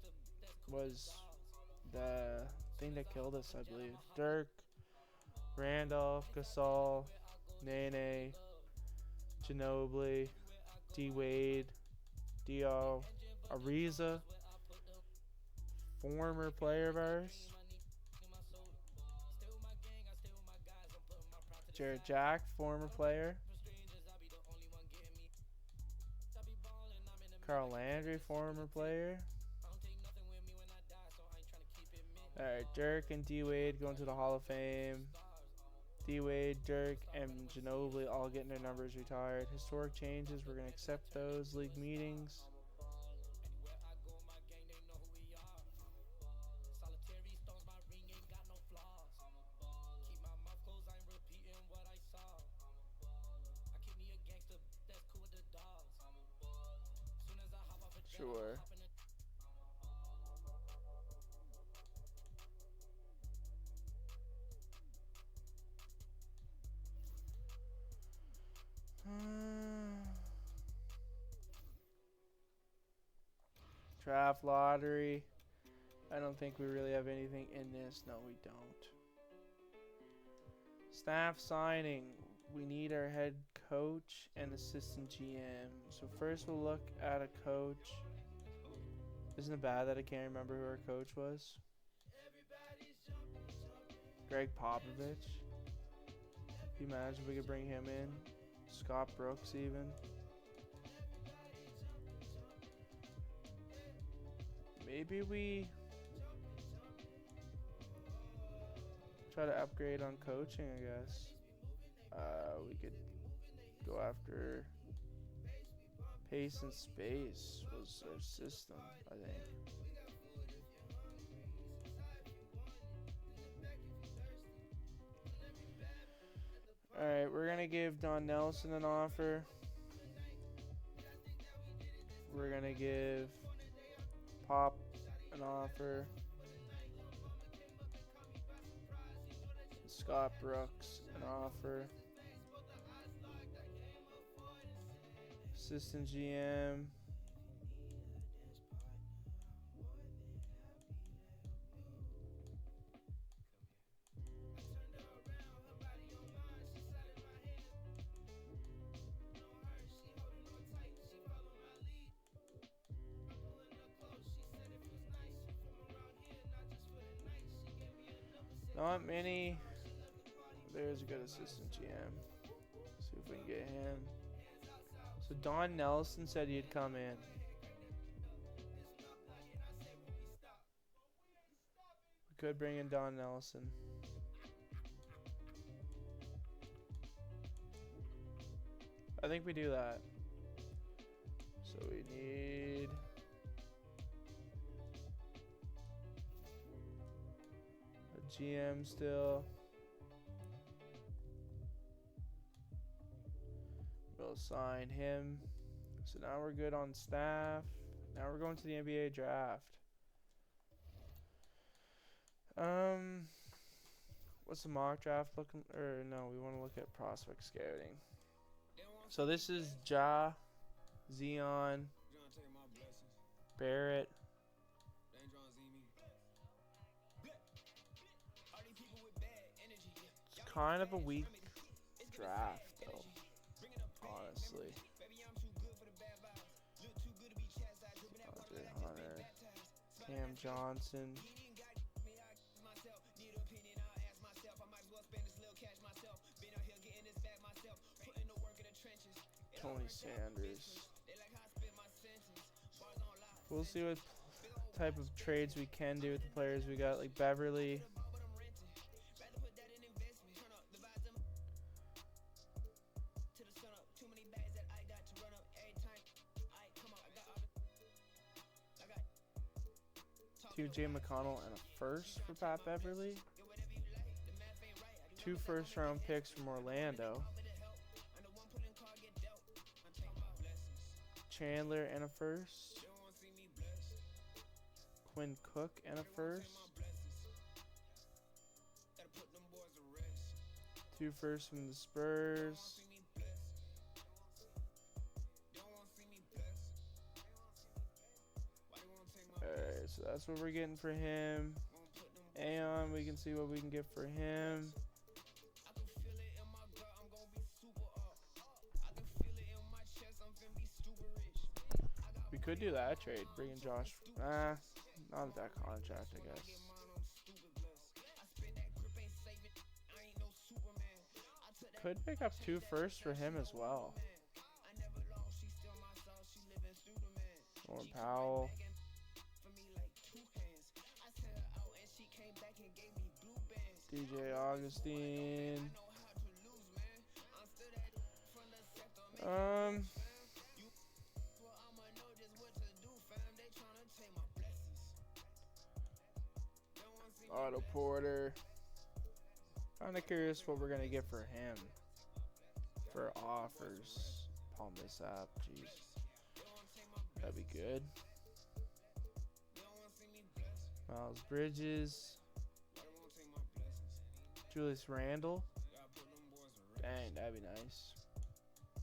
was the thing that killed us, I believe. Dirk, Randolph, Gasol, Nene, Ginobili, D-Wade, Dio, Ariza, former player of ours. Jared Jack, former player. Carl Landry, former player. Alright, Dirk and D-Wade going to the Hall of Fame. D-Wade, Dirk, and Ginobili all getting their numbers retired. Historic changes, we're going to accept those. League meetings. Sure. Draft lottery. I don't think we really have anything in this. No, we don't. Staff signing. We need our head coach and assistant GM. So first we'll look at a coach. Isn't it bad that I can't remember who our coach was? Greg Popovich. Can you imagine if we could bring him in? Scott Brooks even. Maybe we try to upgrade on coaching, I guess. We could go after pace and space was our system, I think. Alright, we're going to give Don Nelson an offer. We're going to give Pop an offer. Scott Brooks an offer. Assistant GM. Not many. There's a good assistant GM. See if we can get him. So Don Nelson said he'd come in. We could bring in Don Nelson. I think we do that. So we need a GM still. We'll sign him. So now we're good on staff. Now we're going to the NBA draft. What's the mock draft looking? Or no, we want to look at prospect scouting. So this is Ja, Zion, Barrett. It's kind of a weak draft, though. Honestly. Hunter, Cam Johnson. Tony Sanders. We'll see what type of trades we can do with the players we got, like Beverly. Jay McConnell and a first for Pat Beverly. 2 first-round picks from Orlando. Chandler and a first. Quinn Cook and a first. 2 firsts from the Spurs. Alright, so that's what we're getting for him. Aeon, we can see what we can get for him. We could do that trade, bring in Josh. Not at that contract, I guess. Could pick up 2 firsts for him as well. Norman Powell. DJ Augustine. Otto Porter. Kind of curious what we're gonna get for him. For offers. Palm this up, jeez. That'd be good. Miles Bridges. Julius Randle. Dang, that'd be nice.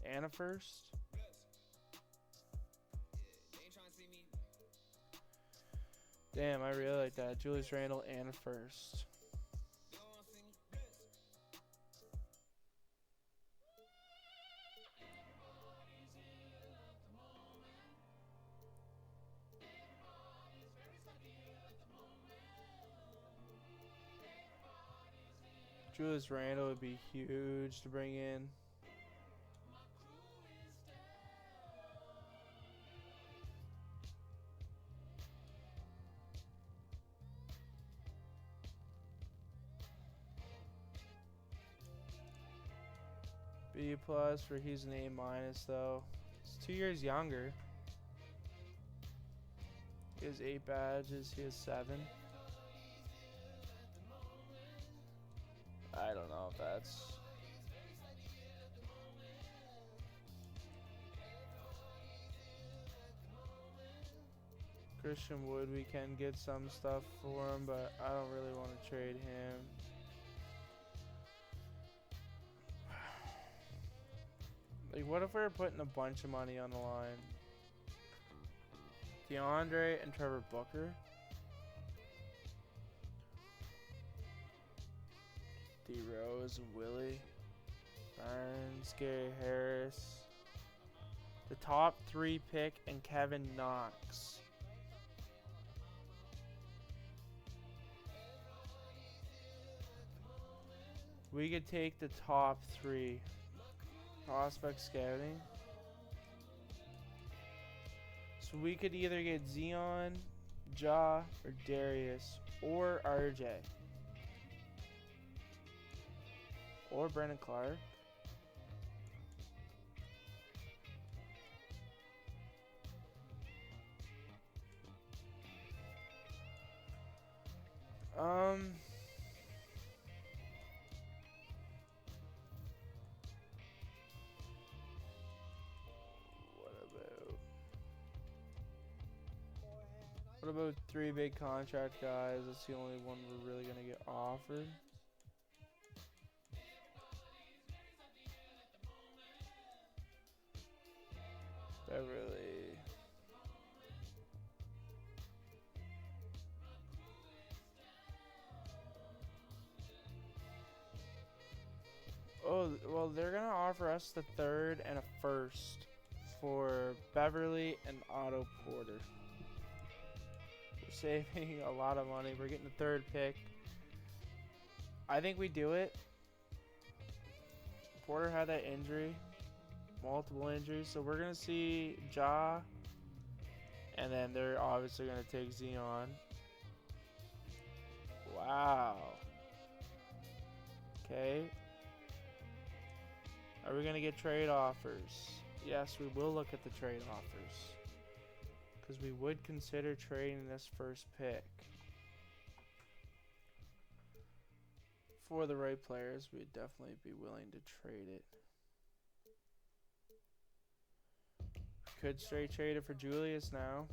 And a first. Damn, I really like that. Julius Randle and a first. Julius Randle would be huge to bring in. B plus for he's an A minus though. He's 2 years younger. He has 8 badges. He has 7. I don't know if that's. Christian Wood, we can get some stuff for him, but I don't really want to trade him. Like, what if we were putting a bunch of money on the line? DeAndre and Trevor Booker? D-Rose, Willie, Barnes, Gary Harris. The top 3 pick and Kevin Knox. We could take the top 3. Prospect scouting. So we could either get Zion, Ja, or Darius, or RJ. Or Brandon Clark. What about 3 big contract guys? That's the only one we're really gonna get offered. Beverly. Oh, well, they're going to offer us the third and a first for Beverly and Otto Porter. We're saving a lot of money. We're getting the third pick. I think we do it. Porter had that injury. Multiple injuries. So we're going to see Ja. And then they're obviously going to take Zion. Wow. Okay. Are we going to get trade offers? Yes, we will look at the trade offers. Because we would consider trading this first pick. For the right players, we'd definitely be willing to trade it. Could straight trade it for Julius now.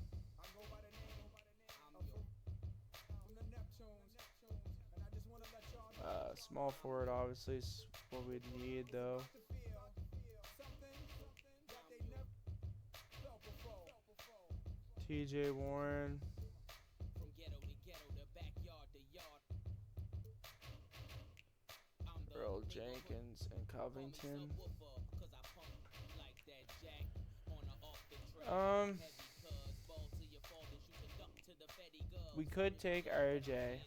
Small forward obviously is what we'd need though. TJ Warren. Earl Jenkins and Covington. We could take RJ.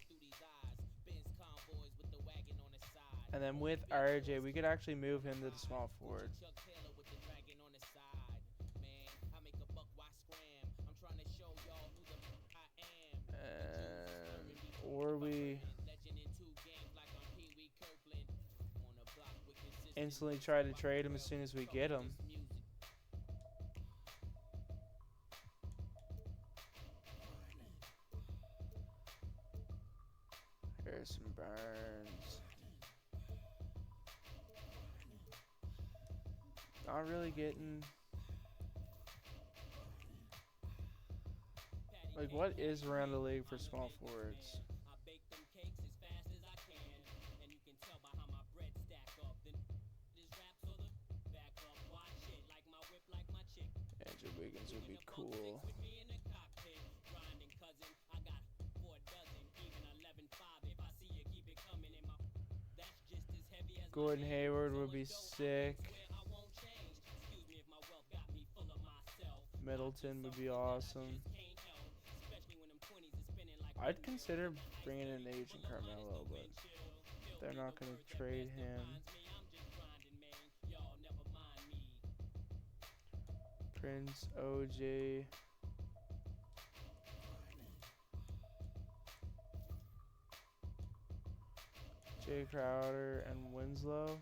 And then with RJ, we could actually move him to the small forward. Or we instantly try to trade him as soon as we get him. Harrison Barnes. Not really getting... Like, what is around the league for small forwards? Andrew Wiggins would be cool. Gordon Hayward would be sick. Middleton would be awesome. I'd consider bringing in Agent Carmelo, but they're not going to trade him. Prince, OJ. Jay Crowder and Winslow.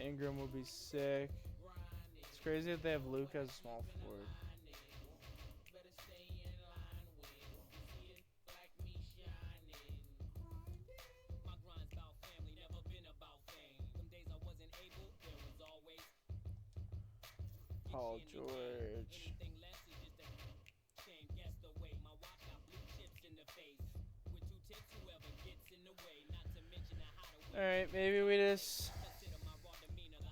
Ingram would be sick. It's crazy that they have Luke as a small forward. Paul George. Alright, maybe we just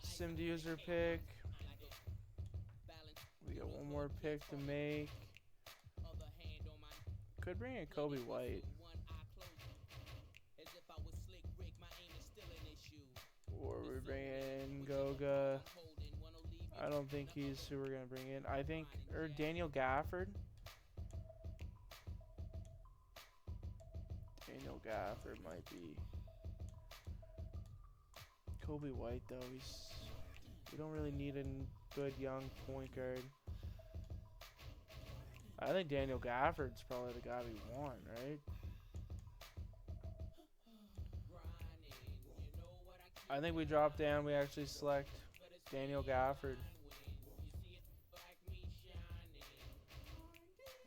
sim user pick. We got one more pick to make. Could bring in Kobe White. Or we bring in Goga. I don't think he's who we're going to bring in. I think, or Daniel Gafford. Daniel Gafford might be. Kobe White, though, we don't really need a good young point guard. I think Daniel Gafford's probably the guy we want, right? I think we drop down, we actually select Daniel Gafford.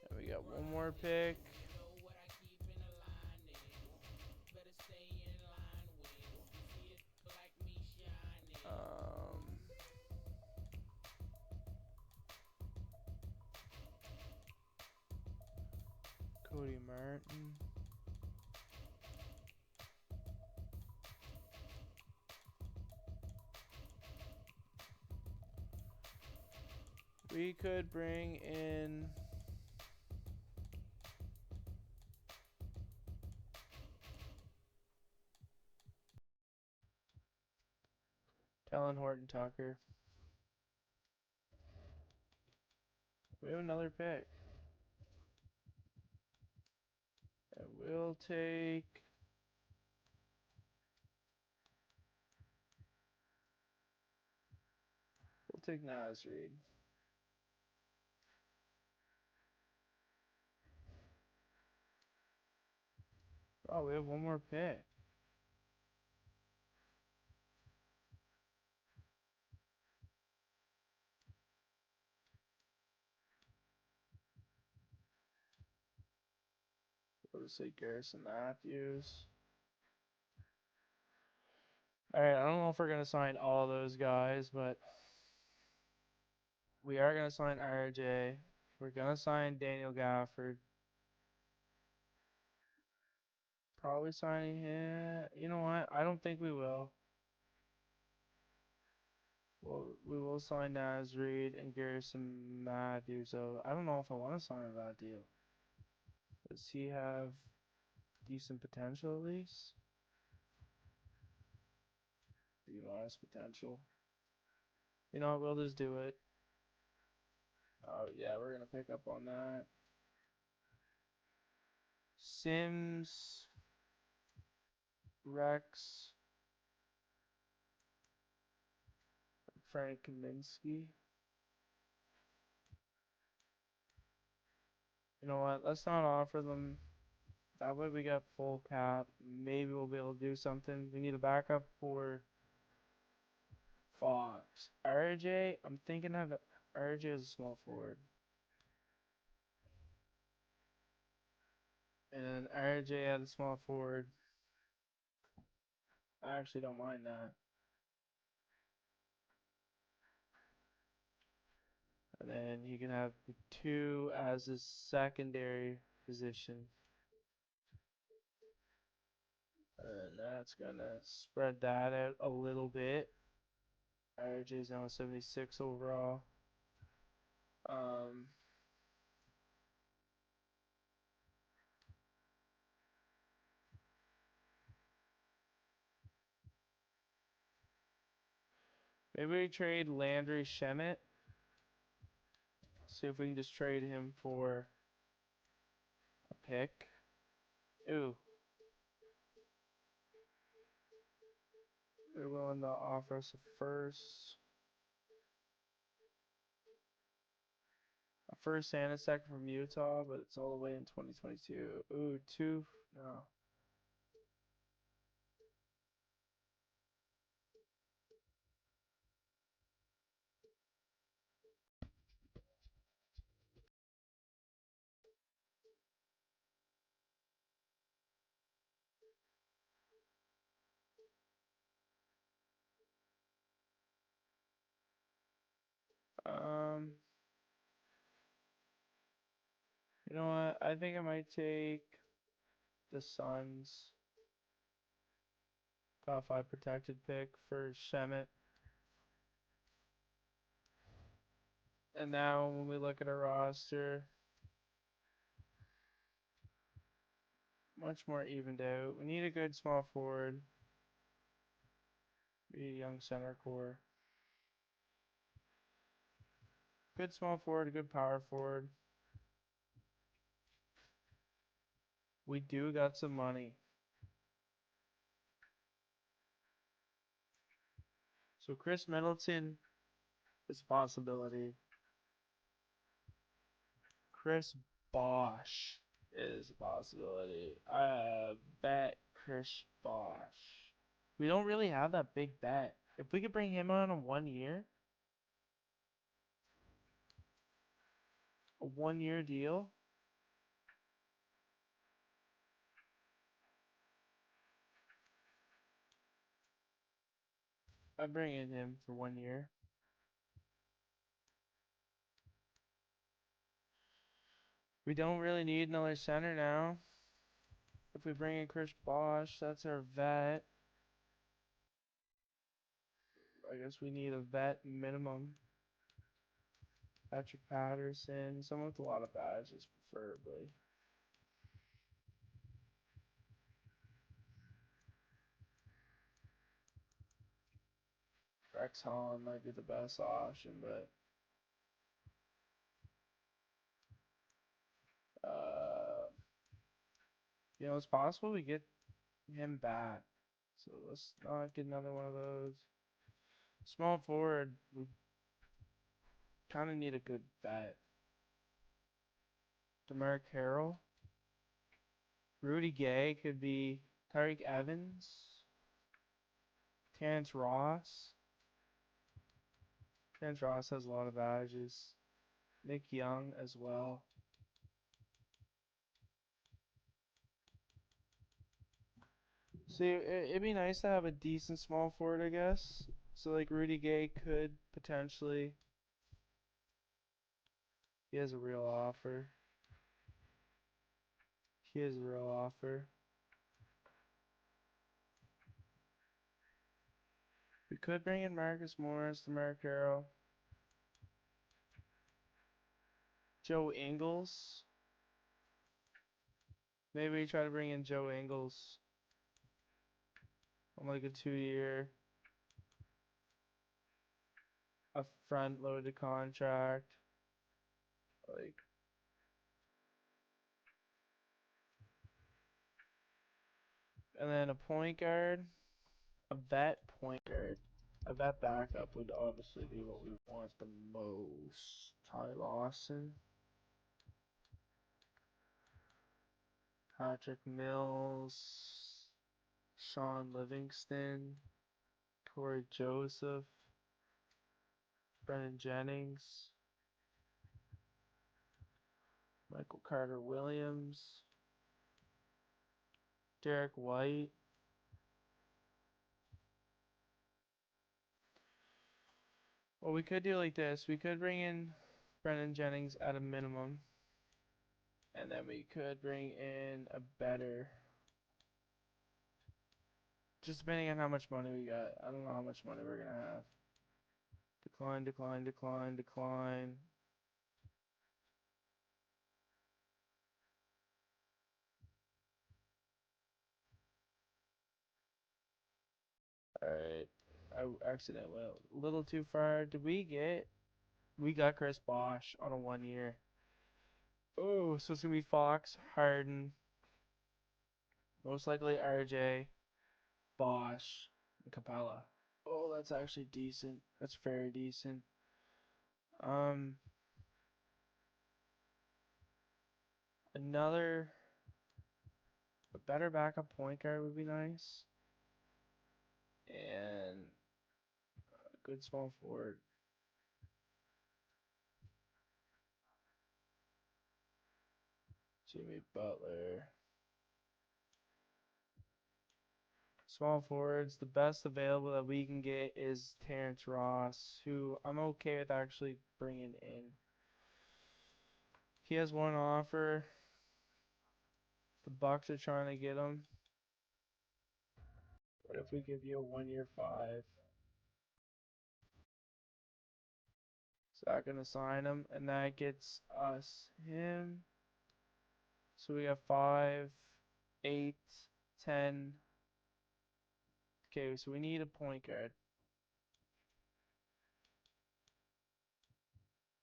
And we got one more pick. Cody Martin. We could bring in Talon Horton Tucker. We have another pick. And we'll take Naz Reid. Oh, we have one more pick. We'll just say Garrison Matthews. Alright, I don't know if we're going to sign all those guys, but we are going to sign RJ. We're going to sign Daniel Gafford. Probably signing him. You know what? I don't think we will. Well, we will sign Naz Reid and Garrison Matthews. So I don't know if I want to sign that deal. Does he have decent potential at least? Pretty honest potential. You know what? We'll just do it. Oh yeah, we're gonna pick up on that. Sims, Rex, Frank Kaminsky. You know what? Let's not offer them. That way we got full cap. Maybe we'll be able to do something. We need a backup for Fox. RJ, I'm thinking of RJ as a small forward. And RJ as a small forward. I actually don't mind that. And then you can have the two as a secondary position. And that's gonna spread that out a little bit. RJ's now 76 overall. Maybe we trade Landry Shamet. See if we can just trade him for a pick. Ooh. They're willing to offer us a first and a second from Utah, but it's all the way in 2022. Ooh, two. No. Um, you know what? I think I might take the Suns top 5 protected pick for Shemet. And now when we look at our roster, much more evened out. We need a good small forward. Be a young center core. Good small forward, a good power forward. We do got some money. So Chris Middleton is a possibility. Chris Bosh is a possibility. I bet Chris Bosh. We don't really have that big bet. If we could bring him on a 1 year, a 1 year deal, I'm bringing him for 1 year. We don't really need another center now. If we bring in Chris Bosh, that's our vet. I guess we need a vet minimum. Patrick Patterson, someone with a lot of badges, preferably. Rex Holland might be the best option, but it's possible we get him back. So let's not get another one of those. Small forward, we kind of need a good vet. DeMarc Carroll. Rudy Gay could be Tyreek Evans. Terrence Ross. Terrence Ross has a lot of badges. Nick Young as well. See, it'd be nice to have a decent small forward, I guess. So, like, Rudy Gay could potentially. He has a real offer. He has a real offer. We could bring in Marcus Morris, DeMarc Carroll. Joe Ingles. Maybe we try to bring in Joe Ingles on like a 2-year, a front-loaded contract. Like, and then a point guard, a vet point guard. A vet backup would obviously be what we want the most. Ty Lawson, Patrick Mills, Sean Livingston, Corey Joseph, Brennan Jennings, Michael Carter Williams, Derek White. Well, we could do like this. We could bring in Brennan Jennings at a minimum. And then we could bring in a better. Just depending on how much money we got. I don't know how much money we're going to have. Decline, decline, decline, decline. Alright. I accidentally went a little too far. Did we get... We got Chris Bosh on a 1 year. Oh, so it's going to be Fox, Harden, most likely RJ, Bosh, and Capella. Oh, that's actually decent. That's very decent. Another... A better backup point guard would be nice. And a good small forward. Jimmy Butler. Small forwards, the best available that we can get is Terrence Ross, who I'm okay with actually bringing in. He has one offer. The Bucks are trying to get him. What if we give you a 1-year 5? Is that gonna sign him? And that gets us him. So we got 5, 8, 10. Okay, so we need a point guard.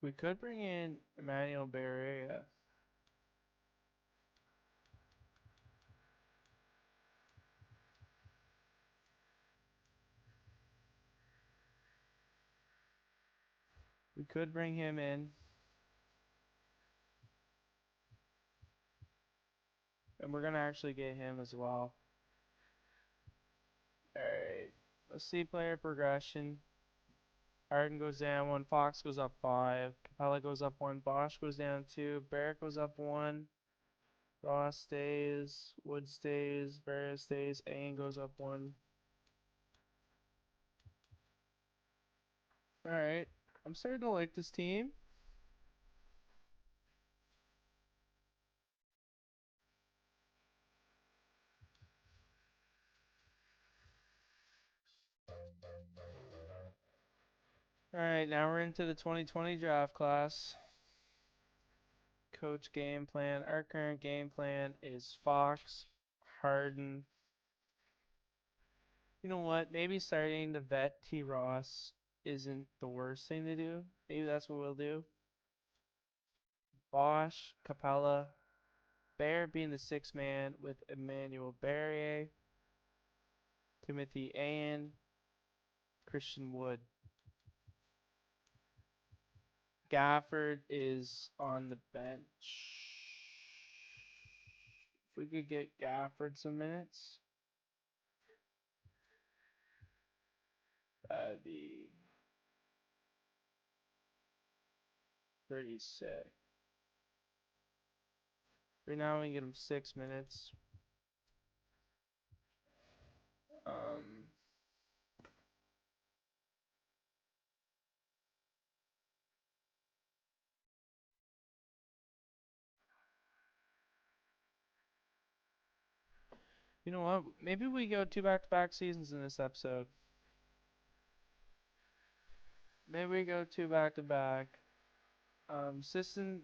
We could bring in Emmanuel Barrea. We could bring him in. And we're going to actually get him as well. Alright. Let's see player progression. Harden goes down 1. Fox goes up 5. Capella goes up 1. Bosch goes down 2. Barrett goes up 1. Ross stays. Wood stays. Barrett stays. Aang goes up 1. Alright. I'm starting to like this team. Alright, now we're into the 2020 draft class. Coach game plan. Our current game plan is Fox, Harden. You know what? Maybe starting to vet T. Ross isn't the worst thing to do. Maybe that's what we'll do. Bosch, Capella, Bear being the sixth man with Emmanuel Barrier, Timothy Ayan, Christian Wood. Gafford is on the bench. If we could get Gafford some minutes, that'd be pretty sick. Right now, we can get him 6 minutes. Um, you know what? Maybe we go 2 back-to-back seasons in this episode. Maybe we go 2 back-to-back. System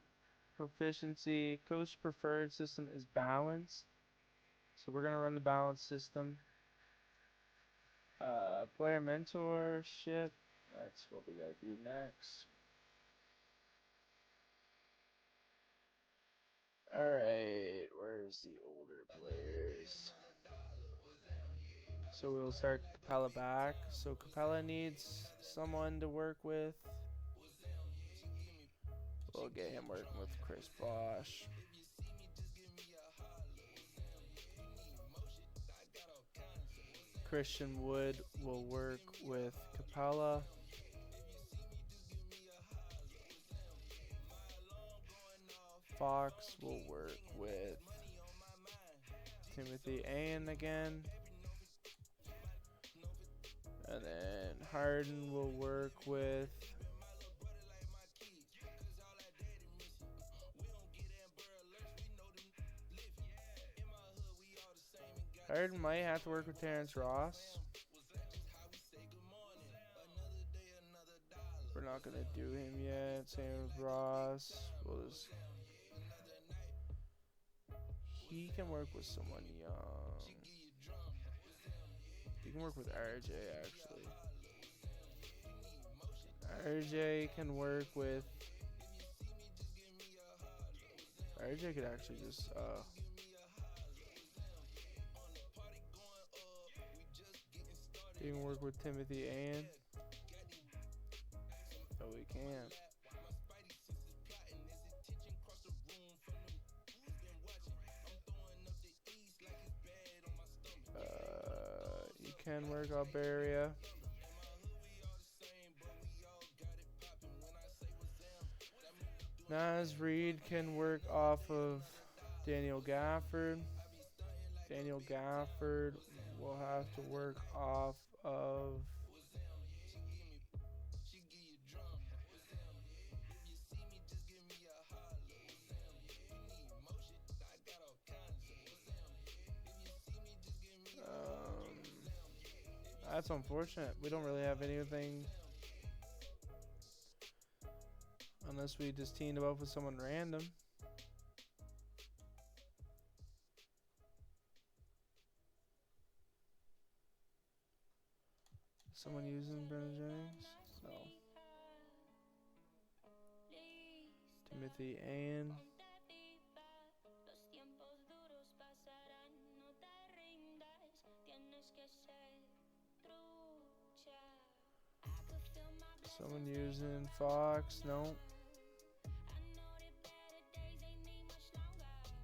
proficiency, coach preferred system is balance. So we're gonna run the balance system. Player mentorship. That's what we gotta do next. Alright, where's the older players? So we'll start Capella back. So Capella needs someone to work with. We'll get him working with Chris Bosh. Christian Wood will work with Capella. Fox will work with Timothy Ayan again. And then Harden will work with Harden might have to work with Terrence Ross. We're not gonna do him yet. Same with Ross. He can work with someone young. He can work with RJ actually. RJ can work with. RJ could actually just he can work with Timothy Ayan. No, we can't. You can work Alberia. Naz Reed can work off of Daniel Gafford. Daniel Gafford will have to work off of that's unfortunate. We don't really have anything unless we just teamed him up with someone random. Someone using Brennan Jennings? No. Timothy Ayan. Someone using Fox? No.